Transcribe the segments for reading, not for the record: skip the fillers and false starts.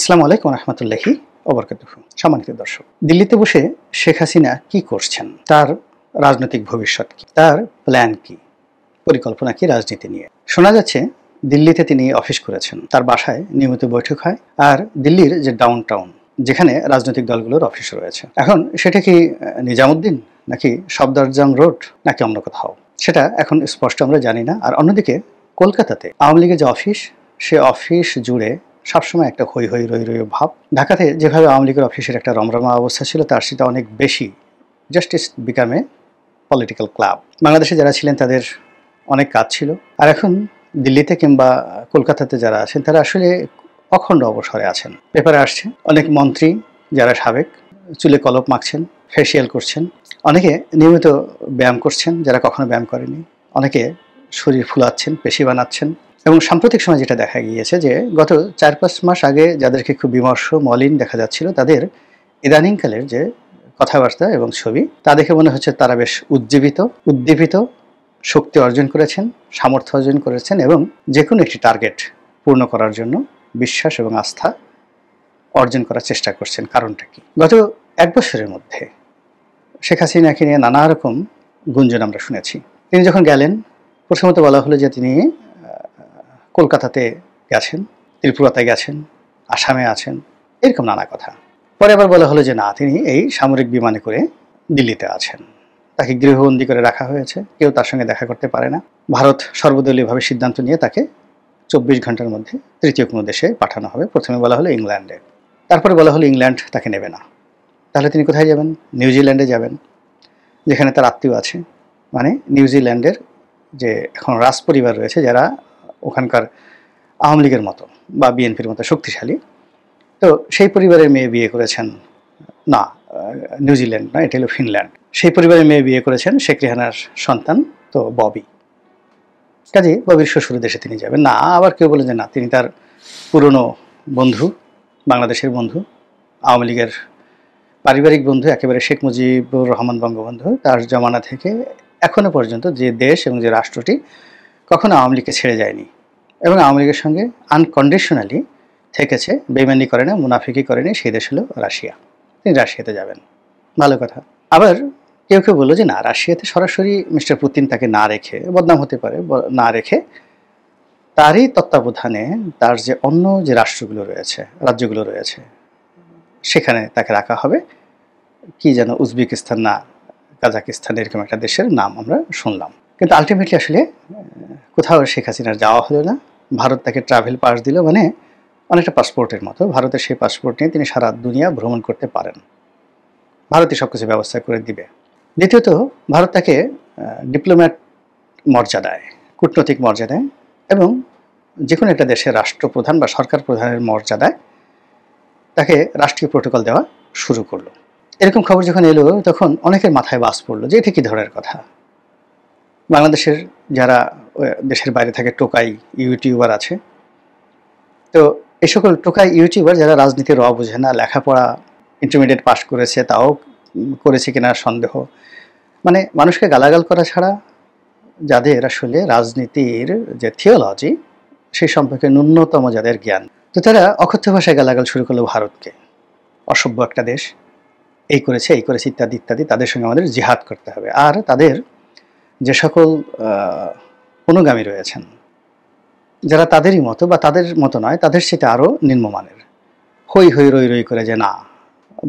আসসালামু আলাইকুম রহমতুল্লাহি ওবরকাতুহু। সম্মানিত দর্শক, দিল্লিতে বসে শেখ হাসিনা কি করছেন, তার রাজনৈতিক ভবিষ্যৎ কি, তার প্ল্যান কি, পরিকল্পনা কি রাজনীতি নিয়ে। শোনা যাচ্ছে দিল্লিতে তিনি অফিস করেছেন, তার বাসায় নিয়মিত বৈঠক হয়। আর দিল্লির যে ডাউন টাউন, যেখানে রাজনৈতিক দলগুলোর অফিস রয়েছে, এখন সেটা কি নিজামুদ্দিন নাকি সফদরজং রোড নাকি অন্য কোথাও, সেটা এখন স্পষ্ট আমরা জানি না। আর অন্যদিকে কলকাতাতে আওয়ামী লীগের যে অফিস, সে অফিস জুড়ে সবসময় একটা হৈ হৈ রই রই ভাব। ঢাকাতে যেভাবে আওয়ামী লীগের অফিসের একটা রমরমা অবস্থা ছিল, তার সেটা অনেক বেশি। Justice বিকামে political club. বাংলাদেশে যারা ছিলেন তাদের অনেক কাজ ছিল, আর এখন দিল্লিতে কিংবা কলকাতাতে যারা আছেন তারা আসলে অখণ্ড অবসরে আছেন। পেপারে আসছে অনেক মন্ত্রী যারা সাবেক চুলে কলপ মাখছেন, ফেসিয়াল করছেন, অনেকে নিয়মিত ব্যায়াম করছেন যারা কখনো ব্যায়াম করেনি, অনেকে শরীর ফুলাচ্ছেন, পেশি বানাচ্ছেন। এবং সাম্প্রতিক সময় যেটা দেখা গিয়েছে যে গত 4-5 মাস আগে যাদেরকে খুব বিমর্ষ মলিন দেখা যাচ্ছিল, তাদের ইদানিংকালের যে কথাবার্তা এবং ছবি, তা দেখে মনে হচ্ছে তারা বেশ উদ্দীপিত, শক্তি অর্জন করেছেন, সামর্থ্য অর্জন করেছেন এবং যে কোনো একটি টার্গেট পূর্ণ করার জন্য বিশ্বাস এবং আস্থা অর্জন করার চেষ্টা করছেন। কারণটা কি? গত 1 বছরের মধ্যে শেখ হাসিনাকে নিয়ে নানা রকম গুঞ্জন আমরা শুনেছি। তিনি যখন গেলেন, প্রথমত বলা হলো যে তিনি কলকাতাতে গেছেন, ত্রিপুরাতে গেছেন, আসামে আছেন, এরকম নানা কথা। পরে আবার বলা হলো যে না, তিনি এই সামরিক বিমানে করে দিল্লিতে আছেন, তাকে গৃহবন্দী করে রাখা হয়েছে, কেউ তার সঙ্গে দেখা করতে পারে না। ভারত সর্বদলীয়ভাবে সিদ্ধান্ত নিয়ে তাকে 24 ঘন্টার মধ্যে তৃতীয় কোনো দেশে পাঠানো হবে। প্রথমে বলা হলো ইংল্যান্ডে, তারপরে বলা হলো ইংল্যান্ড তাকে নেবে না। তাহলে তিনি কোথায় যাবেন? নিউজিল্যান্ডে যাবেন, যেখানে তার আত্মীয় আছে। মানে নিউজিল্যান্ডের যে এখন রাজ পরিবার রয়েছে, যারা ওখানকার আওয়ামী লীগের মতো বা বিএনপির মতো শক্তিশালী, তো সেই পরিবারের মেয়ে বিয়ে করেছেন, না নিউজিল্যান্ড না, এটা হলো ফিনল্যান্ড। সেই পরিবারের মেয়ে বিয়ে করেছেন শেখ রেহানার সন্তান, তো ববি। কাজে ববির শ্বশুর দেশে তিনি যাবেন না। আবার কেউ বলেন যে না, তিনি তার পুরনো বন্ধু, বাংলাদেশের বন্ধু, আওয়ামী লীগের পারিবারিক বন্ধু, একেবারে শেখ মুজিবুর রহমান বঙ্গবন্ধু, তার জমানা থেকে এখনো পর্যন্ত যে দেশ এবং যে রাষ্ট্রটি কখনো আওয়ামী লীগকে ছেড়ে যায়নি এবং আওয়ামী লীগের সঙ্গে আনকন্ডিশনালি থেকেছে, বেইমানি করে না, মুনাফিকি করেনি, সেই দেশ হলো রাশিয়া। তিনি রাশিয়াতে যাবেন, ভালো কথা। আবার কেউ কেউ বললো যে না, রাশিয়াতে সরাসরি মিস্টার পুতিন তাকে না রেখে, বদনাম হতে পারে, না রেখে তারই তত্ত্বাবধানে তার যে অন্য যে রাষ্ট্রগুলো রয়েছে, রাজ্যগুলো রয়েছে, সেখানে তাকে রাখা হবে। কি যেন উজবেকিস্তান না কাজাকিস্তান, এরকম একটা দেশের নাম আমরা শুনলাম। কিন্তু আলটিমেটলি আসলে কোথাও শেখ হাসিনার যাওয়া হলো না। ভারত তাকে ট্রাভেল পাস দিল, মানে অনেকটা পাসপোর্টের মতো। ভারতের সেই পাসপোর্ট নিয়ে তিনি সারা দুনিয়া ভ্রমণ করতে পারেন, ভারতই সব কিছু ব্যবস্থা করে দিবে। দ্বিতীয়ত, ভারত তাকে ডিপ্লোম্যাট মর্যাদায়, কূটনৈতিক মর্যাদায় এবং যে কোনো একটা দেশের রাষ্ট্রপ্রধান বা সরকার প্রধানের মর্যাদায় তাকে রাষ্ট্রীয় প্রোটোকল দেওয়া শুরু করলো। এরকম খবর যখন এলো, তখন অনেকের মাথায় বাজ পড়লো যে এটা কী ধরনের কথা। বাংলাদেশের যারা দেশের বাইরে থাকে টোকাই ইউটিউবার আছে, তো এই সকল টোকাই ইউটিউবার যারা রাজনীতির র বোঝে না, লেখাপড়া ইন্টারমিডিয়েট পাস করেছে, তাও করেছে কিনা সন্দেহ, মানে মানুষকে গালাগাল করা ছাড়া যাদের আসলে রাজনীতির যে থিওলজি সেই সম্পর্কে ন্যূনতম যাদের জ্ঞান, তো তারা অকথ্য ভাষায় গালাগাল শুরু করলো ভারতকে। অসভ্য একটা দেশ, এই করেছে ইত্যাদি ইত্যাদি, তাদের সঙ্গে আমাদের জিহাদ করতে হবে। আর তাদের যে সকল অনুগামী রয়েছেন, যারা তাদেরই মতো বা তাদের মতো নয়, তাদের সেটা আরও নিম্নমানের, হৈ হৈ রই রই করে যে না,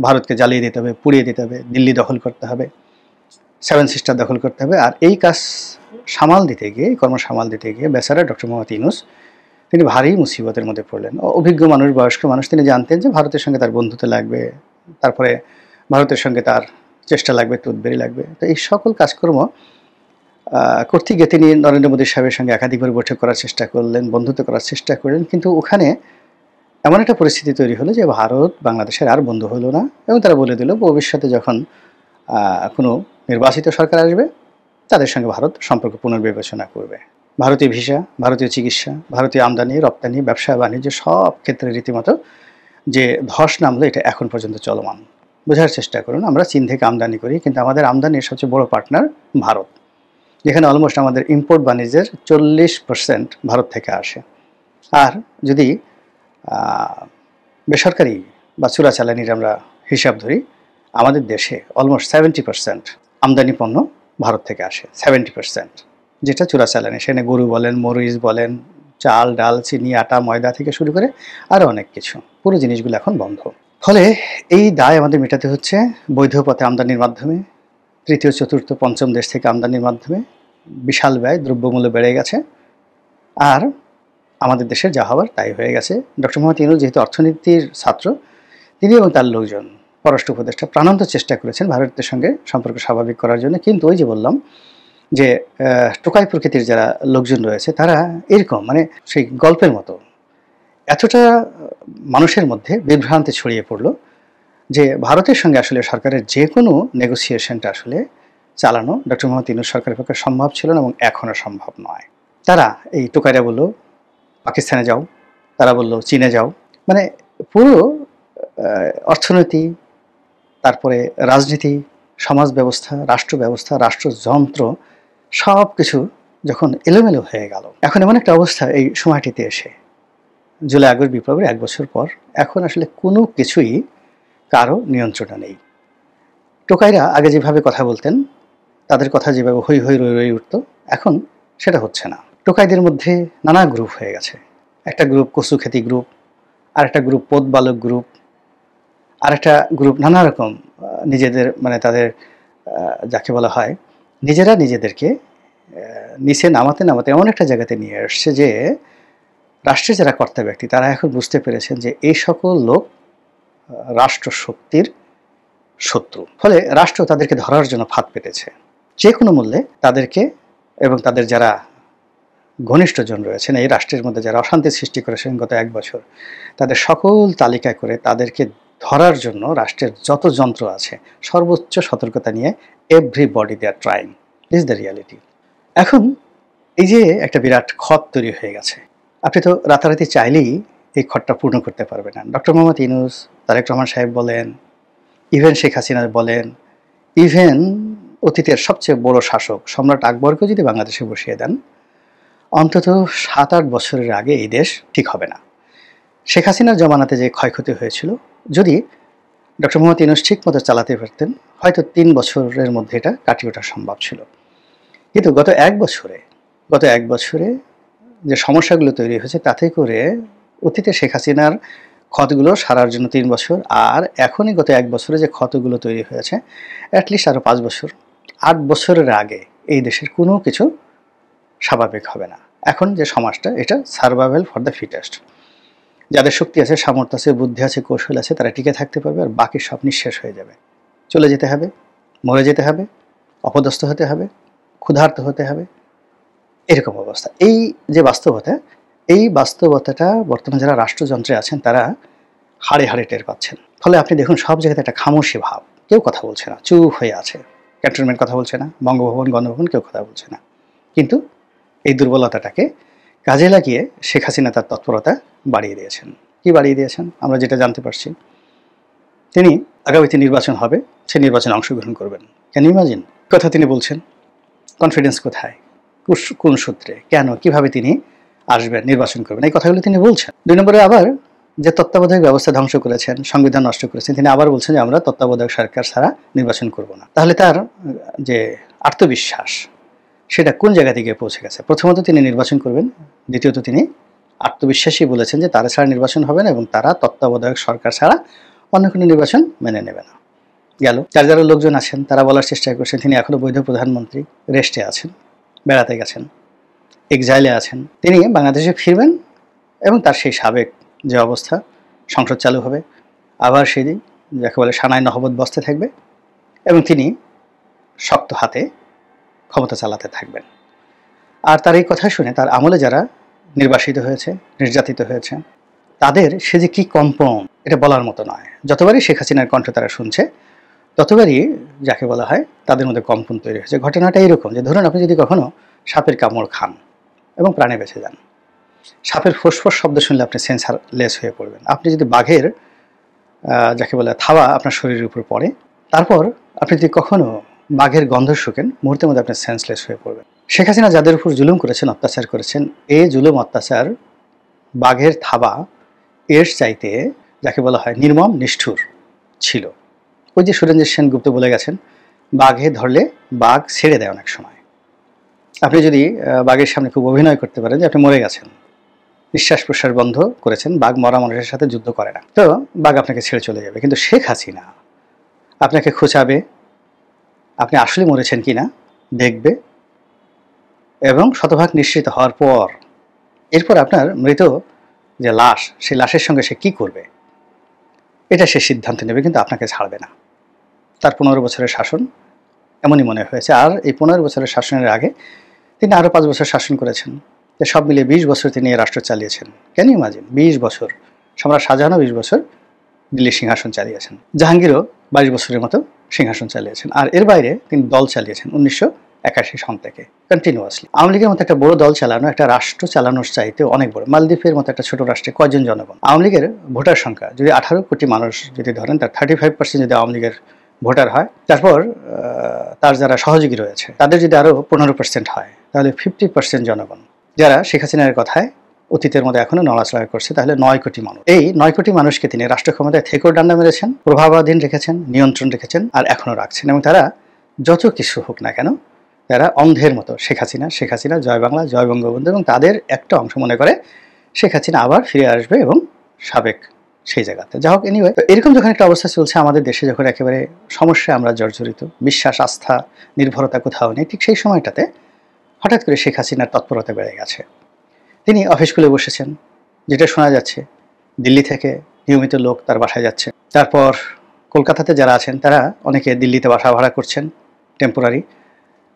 ভারতকে জ্বালিয়ে দিতে হবে, পুড়িয়ে দিতে হবে, দিল্লি দখল করতে হবে, 7 সিস্টার দখল করতে হবে। আর এই কাজ সামাল দিতে গিয়ে, কর্ম সামাল দিতে গিয়ে বেচারা ডক্টর মোহাম্মদ ইউনূস তিনি ভারী মুসিবতের মধ্যে পড়লেন। অভিজ্ঞ মানুষ, বয়স্ক মানুষ, তিনি জানতেন যে ভারতের সঙ্গে তার বন্ধুত্ব লাগবে, তারপরে ভারতের সঙ্গে তার চেষ্টা লাগবে, তুদবেরি লাগবে। তো এই সকল কাজকর্ম করতে গিয়ে তিনি নরেন্দ্র মোদী সাহেবের সঙ্গে একাধিকবার বৈঠক করার চেষ্টা করলেন, বন্ধুত্ব করার চেষ্টা করলেন, কিন্তু ওখানে এমন একটা পরিস্থিতি তৈরি হলো যে ভারত বাংলাদেশের আর বন্ধু হলো না। এবং তারা বলে দিল ভবিষ্যতে যখন কোনো নির্বাচিত সরকার আসবে, তাদের সঙ্গে ভারত সম্পর্ক পুনর্বিবেচনা করবে। ভারতীয় ভিসা, ভারতীয় চিকিৎসা, ভারতীয় আমদানি রপ্তানি, ব্যবসা বাণিজ্য, সব ক্ষেত্রে রীতিমতো যে ধস নামলো, এটা এখন পর্যন্ত চলমান। বোঝার চেষ্টা করুন, আমরা চীন থেকে আমদানি করি, কিন্তু আমাদের আমদানির সবচেয়ে বড় পার্টনার ভারত, যেখানে অলমোস্ট আমাদের ইম্পোর্ট বাণিজ্যের 40% ভারত থেকে আসে। আর যদি বেসরকারি বা চোরাচালানির আমরা হিসাব ধরি, আমাদের দেশে অলমোস্ট 70% আমদানি পণ্য ভারত থেকে আসে। 70% যেটা চোরাচালানি, সেখানে গরু বলেন, মরিচ বলেন, চাল, ডাল, চিনি, আটা, ময়দা থেকে শুরু করে আরও অনেক কিছু, পুরো জিনিসগুলো এখন বন্ধ। ফলে এই দায় আমাদের মেটাতে হচ্ছে বৈধ পথে আমদানির মাধ্যমে, তৃতীয়, চতুর্থ, পঞ্চম দেশ থেকে আমদানির মাধ্যমে। বিশাল ব্যয়, দ্রব্যমূল্য বেড়ে গেছে, আর আমাদের দেশের যা হওয়ার তাই হয়ে গেছে। ডক্টর মোহাম্মদ ইউনূস যেহেতু অর্থনীতির ছাত্র, তিনি এবং তার লোকজন, পররাষ্ট্র উপদেষ্টা, প্রাণান্ত চেষ্টা করেছেন ভারতের সঙ্গে সম্পর্ক স্বাভাবিক করার জন্য। কিন্তু ওই যে বললাম যে টোকাই প্রকৃতির যারা লোকজন রয়েছে, তারা এরকম মানে সেই গল্পের মতো এতটা মানুষের মধ্যে বিভ্রান্তি ছড়িয়ে পড়লো যে ভারতের সঙ্গে আসলে সরকারের যে কোনো নেগোসিয়েশনটা আসলে চালানো ডক্টর মোহাম্মদ ইউনূস সরকারের পক্ষে সম্ভব ছিল না, এবং এখনও সম্ভব নয়। তারা এই টোকাইরা বলল পাকিস্তানে যাও, তারা বলল চীনে যাও, মানে পুরো অর্থনীতি, তারপরে রাজনীতি, সমাজ ব্যবস্থা, রাষ্ট্র ব্যবস্থা, রাষ্ট্রযন্ত্র সব কিছু যখন এলোমেলো হয়ে গেল, এখন এমন একটা অবস্থা এই সময়টিতে এসে, জুলাই আগস্ট বিপ্লবের 1 বছর পর, এখন আসলে কোনো কিছুই কারো নিয়ন্ত্রণে নেই। টোকাইরা আগে যেভাবে কথা বলতেন, তাদের কথা যেভাবে হই হই রই রই উঠত, এখন সেটা হচ্ছে না। টোকাইদের মধ্যে নানা গ্রুপ হয়ে গেছে। একটা গ্রুপ কচুখেতি গ্রুপ, আর একটা গ্রুপ পোতবালক গ্রুপ, আর একটা গ্রুপ নানা রকম নিজেদের মানে তাদের যাকে বলা হয় নিজেরা নিজেদেরকে নিচে নামাতে নামাতে এমন একটা জায়গাতে নিয়ে আসছে যে রাষ্ট্রের যারা কর্তা ব্যক্তি, তারা এখন বুঝতে পেরেছেন যে এই সকল লোক রাষ্ট্র শক্তির শত্রু। ফলে রাষ্ট্র তাদেরকে ধরার জন্য ফাঁদ পেতেছে। যে কোনো মূল্যে তাদেরকে এবং তাদের যারা ঘনিষ্ঠজন রয়েছেন, এই রাষ্ট্রের মধ্যে যারা অশান্তি সৃষ্টি করেছেন গত 1 বছর, তাদের সকল তালিকা করে তাদেরকে ধরার জন্য রাষ্ট্রের যত যন্ত্র আছে সর্বোচ্চ সতর্কতা নিয়ে everybody they are trying, is the reality. এখন এই যে একটা বিরাট ক্ষত তৈরি হয়ে গেছে, আপনি তো রাতারাতি চাইলেই এই ক্ষতটা পূর্ণ করতে পারবেন না। ডক্টর মোহাম্মদ ইউনূস, তারেক রহমান সাহেব বলেন, ইভেন শেখ হাসিনা বলেন, ইভেন অতীতের সবচেয়ে বড় শাসক সম্রাট আকবরকেও যদি বাংলাদেশে বসিয়ে দেন, অন্তত 7-8 বছরের আগে এই দেশ ঠিক হবে না। শেখ হাসিনার জমানাতে যে ক্ষয়ক্ষতি হয়েছিল, যদি ডক্টর মোহাম্মদ ইউনূস ঠিক মতো চালাতে পারতেন, হয়তো 3 বছরের মধ্যে এটা কাটিয়ে ওঠা সম্ভব ছিল। কিন্তু গত এক বছরে যে সমস্যাগুলো তৈরি হয়েছে, তাতে করে অতীতে শেখ হাসিনার ক্ষতগুলো সারার জন্য 3 বছর, আর এখনই গত 1 বছরে যে ক্ষতগুলো তৈরি হয়েছে, অ্যাটলিস্ট আরও 5 বছর, 8 বছরের আগে এই দেশের কোনো কিছু স্বাভাবিক হবে না। এখন যে সমাজটা, এটা সার্ভাইভাল ফর দ্য ফিটেস্ট। যাদের শক্তি আছে, সামর্থ্য আছে, বুদ্ধি আছে, কৌশল আছে, তারা টিকে থাকতে পারবে, আর বাকি সব নিঃশেষ হয়ে যাবে। চলে যেতে হবে, মরে যেতে হবে, অপদস্থ হতে হবে, ক্ষুধার্ত হতে হবে, এরকম অবস্থা। এই যে বাস্তবতা, এই বাস্তবতাটা বর্তমানে যারা রাষ্ট্রযন্ত্রে আছেন তারা হাড়ে হাড়ে টের পাচ্ছেন। ফলে আপনি দেখুন সব জায়গাতে একটা খামোশি ভাব, কেউ কথা বলছে না, চুপ হয়ে আছে। ক্যান্টনমেন্ট কথা বলছে না, বঙ্গভবন, গণভবন কেউ কথা বলছে না। কিন্তু এই দুর্বলতাটাকে কাজে লাগিয়ে শেখ হাসিনা তার তৎপরতা বাড়িয়ে দিয়েছেন। কি বাড়িয়ে দিয়েছেন? আমরা যেটা জানতে পারছি, তিনি আগামীতে নির্বাচন হবে, সে নির্বাচনে অংশগ্রহণ করবেন। Can you imagine? কথা তিনি বলছেন, কনফিডেন্স কোথায়, কোন সূত্রে, কেন, কিভাবে তিনি আসবেন, নির্বাচন করবেন, এই কথাগুলো তিনি বলছেন। 2 নম্বরে আবার যে তত্ত্বাবধায়ক ব্যবস্থা ধ্বংস করেছেন, সংবিধান নষ্ট করেছেন, তিনি আবার বলছেন যে আমরা তত্ত্বাবধায়ক সরকার ছাড়া নির্বাচন করব না। তাহলে তার যে আত্মবিশ্বাস, সেটা কোন জায়গা থেকে পৌঁছে গেছে? প্রথমত তিনি নির্বাচন করবেন, দ্বিতীয়ত তিনি আত্মবিশ্বাসী বলেছেন যে তারা ছাড়া নির্বাচন হবে না, এবং তারা তত্ত্বাবধায়ক সরকার ছাড়া অন্য কোনো নির্বাচন মেনে নেবে না। গেল। যার যারা লোকজন আছেন তারা বলার চেষ্টা করছেন তিনি এখনও বৈধ প্রধানমন্ত্রী, রেস্টে আছেন, বেড়াতে গেছেন, এক্সাইলে আছেন। তিনি বাংলাদেশে ফিরবেন এবং তার সেই সাবেক যে অবস্থা, সংসদ চালু হবে, আবার সেই দিন যাকে বলে সানায় নহবত বসতে থাকবে, এবং তিনি শক্ত হাতে ক্ষমতা চালাতে থাকবেন। আর তার এই কথা শুনে তার আমলে যারা নির্বাসিত হয়েছে, নির্যাতিত হয়েছে, তাদের সে যে কী কম্পন, এটা বলার মতো নয়। যতবারই শেখ হাসিনার কণ্ঠ তারা শুনছে, ততবারই যাকে বলা হয় তাদের মধ্যে কম্পন তৈরি হয়েছে। ঘটনাটা এইরকম যে ধরুন আপনি যদি কখনো সাপের কামড় খান এবং প্রাণে বেঁচে যান, সাপের ফোঁস-ফোঁস শব্দ শুনলে আপনি সেন্সারলেস হয়ে পড়বেন। আপনি যদি বাঘের যাকে বলে থাবা আপনার শরীরের উপর পড়ে, তারপর আপনি যদি কখনো বাঘের গন্ধ শুকেন, মুহূর্তের মধ্যে আপনি সেন্সলেস হয়ে পড়বেন। শেখ হাসিনা যাদের উপর জুলুম করেছেন, অত্যাচার করেছেন, এই জুলুম অত্যাচার বাঘের থাবা এর চাইতে যাকে বলা হয় নির্মম নিষ্ঠুর ছিল। ওই যে সুরেন্দ্র সেনগুপ্ত বলে গেছেন, বাঘে ধরলে বাঘ ছেড়ে দেয় অনেক সময়। আপনি যদি বাঘের সামনে খুব অভিনয় করতে পারেন যে আপনি মরে গেছেন, নিঃশ্বাস প্রশ্বাস বন্ধ করেছেন, বাঘ মরা মানুষের সাথে যুদ্ধ করে না, তো বাঘ আপনাকে ছেড়ে চলে যাবে। কিন্তু শেখ হাসিনা আপনাকে খোঁচাবে, আপনি আসলে মরেছেন কিনা দেখবে, এবং শতভাগ নিশ্চিত হওয়ার পর এরপর আপনার মৃত যে লাশ, সেই লাশের সঙ্গে সে কী করবে এটা সে সিদ্ধান্ত নেবে, কিন্তু আপনাকে ছাড়বে না। তার 15 বছরের শাসন এমনই মনে হয়েছে। আর এই 15 বছরের শাসনের আগে তিনি আরও 5 বছর শাসন করেছেন। সব মিলিয়ে 20 বছর তিনি এই রাষ্ট্র চালিয়েছেন। Can you imagine? 20 বছর। সম্রাট শাহজাহানও 20 বছর দিল্লির সিংহাসন চালিয়েছেন, জাহাঙ্গীরও 22 বছরের মতো সিংহাসন চালিয়েছেন। আর এর বাইরে তিনি দল চালিয়েছেন 1981 সন থেকে কন্টিনিউয়াসলি। আওয়ামী লীগের মতো একটা বড় দল চালানো একটা রাষ্ট্র চালানোর চাইতে অনেক বড়। মালদ্বীপের মতো একটা ছোট রাষ্ট্রে কয়জন জনগণ? আওয়ামী লীগের ভোটার সংখ্যা যদি 18 কোটি মানুষ যদি ধরেন, তার 35% যদি আওয়ামী লীগের ভোটার হয়, তারপর তার যারা সহযোগী রয়েছে তাদের যদি আরও 15% হয়, তাহলে 50% জনগণ যারা শেখ হাসিনার কথায় অতীতের মধ্যে এখনো নড়াচড়া করছে, তাহলে 9 কোটি মানুষ। এই 9 কোটি মানুষকে তিনি রাষ্ট্র ক্ষমতায় থেকেও ডান্ডা মেরেছেন, প্রভাবাধীন রেখেছেন, নিয়ন্ত্রণ রেখেছেন, আর এখনও রাখছেন। এবং তারা যত কিছু হোক না কেন, তারা অন্ধের মতো শেখ হাসিনা জয় বাংলা, জয় বঙ্গবন্ধু, এবং তাদের একটা অংশ মনে করে শেখ হাসিনা আবার ফিরে আসবে এবং সাবেক সেই জায়গাতে। যা হোক, এনিওয়ে, এরকম যখন একটা অবস্থা চলছে আমাদের দেশে, যখন একেবারে সমস্যায় আমরা জর্জরিত, বিশ্বাস, আস্থা, নির্ভরতা কোথাও নেই, ঠিক সেই সময়টাতে হঠাৎ করে শেখ হাসিনার তৎপরতা বেড়ে গেছে। তিনি অফিস খুলে বসেছেন, যেটা শোনা যাচ্ছে দিল্লি থেকে নিয়মিত লোক তার বাসায় যাচ্ছে। তারপর কলকাতাতে যারা আছেন তারা অনেকে দিল্লিতে বাসা ভাড়া করছেন টেম্পোরারি।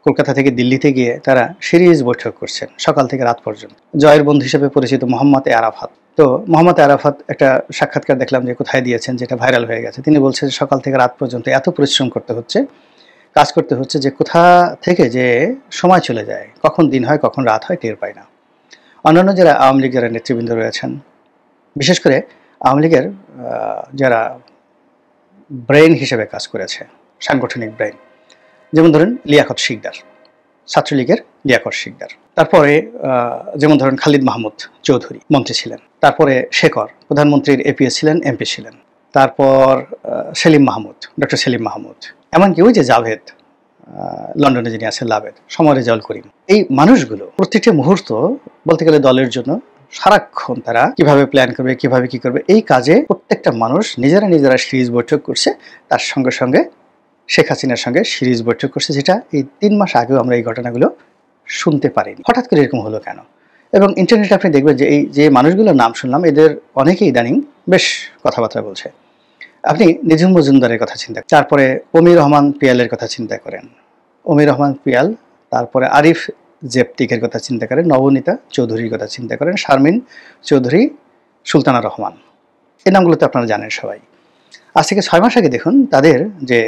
কলকাতা থেকে দিল্লিতে গিয়ে তারা সিরিজ বৈঠক করছেন সকাল থেকে রাত পর্যন্ত। জয়ের বন্ধু হিসেবে পরিচিত মোহাম্মদ আরাফাত, তো মোহাম্মদ আরাফাত একটা সাক্ষাৎকার দেখলাম যে কোথায় দিয়েছেন, যেটা ভাইরাল হয়ে গেছে। তিনি বলছেন সকাল থেকে রাত পর্যন্ত এত পরিশ্রম করতে হচ্ছে, কাজ করতে হচ্ছে, যে কোথা থেকে যে সময় চলে যায়, কখন দিন হয় কখন রাত হয় টের পায় না। অন্যান্য যারা আওয়ামী লীগ যারা নেতৃবৃন্দ রয়েছেন, বিশেষ করে আওয়ামী লীগের যারা ব্রেইন হিসেবে কাজ করেছে, সাংগঠনিক ব্রেইন, যেমন ধরেন লিয়াকত শিকদার, ছাত্রলীগের লিয়াকত শিকদার, তারপরে যেমন ধরেন খালিদ মাহমুদ চৌধুরী মন্ত্রী ছিলেন, তারপরে শেখর প্রধানমন্ত্রীর এপিএস ছিলেন, এমপি ছিলেন, তারপর সেলিম মাহমুদ, ডক্টর সেলিম মাহমুদ, এমনকি ওই যে জাভেদ লন্ডনে যিনি আছেন লাভেদ, সমর রেজাউল করিম, এই মানুষগুলো প্রতিটি মুহূর্ত বলতে গেলে দলের জন্য সারাক্ষণ তারা কিভাবে প্ল্যান করবে, কিভাবে কি করবে, এই কাজে প্রত্যেকটা মানুষ নিজেরা সিরিজ বৈঠক করছে। তার সঙ্গে সঙ্গে শেখ হাসিনার সঙ্গে সিরিজ বৈঠক করছে, যেটা এই 3 মাস আগেও আমরা এই ঘটনাগুলো শুনতে পারিনি। হঠাৎ করে এরকম হলো কেন? এবং ইন্টারনেটে আপনি দেখবেন যে এই যে মানুষগুলোর নাম শুনলাম, এদের অনেকেই ইদানিং বেশ কথাবার্তা বলছে। আপনি নিঝুম মজুমদারের কথা চিন্তা করেন, তারপরে অমির রহমান পিয়ালের কথা চিন্তা করেন, অমির রহমান পিয়াল, তারপরে আরিফ জেপটিকের কথা চিন্তা করেন, নবনীতা চৌধুরীর কথা চিন্তা করেন, শারমিন চৌধুরী, সুলতানা রহমান, এই নামগুলো তো আপনারা জানেন সবাই। আজ থেকে 6 মাস আগে দেখুন তাদের যে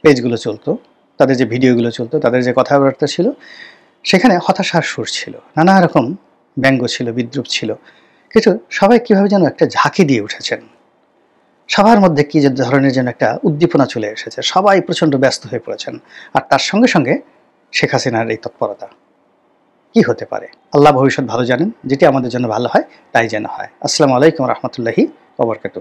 পেজগুলো চলতো, তাদের যে ভিডিওগুলো চলতো, তাদের যে কথাবার্তা ছিল, সেখানে হতাশার সুর ছিল, নানা রকম ব্যঙ্গ ছিল, বিদ্রুপ ছিল, কিন্তু সবাই কীভাবে যেন একটা ঝাঁকি দিয়ে উঠেছেন। সবার মধ্যে কী যে ধরনের যেন একটা উদ্দীপনা চলে এসেছে, সবাই প্রচণ্ড ব্যস্ত হয়ে পড়েছেন। আর তার সঙ্গে সঙ্গে শেখ হাসিনার এই তৎপরতা কি হতে পারে? আল্লাহ ভবিষ্যৎ ভালো জানেন, যেটি আমাদের জন্য ভালো হয় তাই যেন হয়। আসসালামু আলাইকুম রহমতুল্লাহি ওয়া বারাকাতুহু।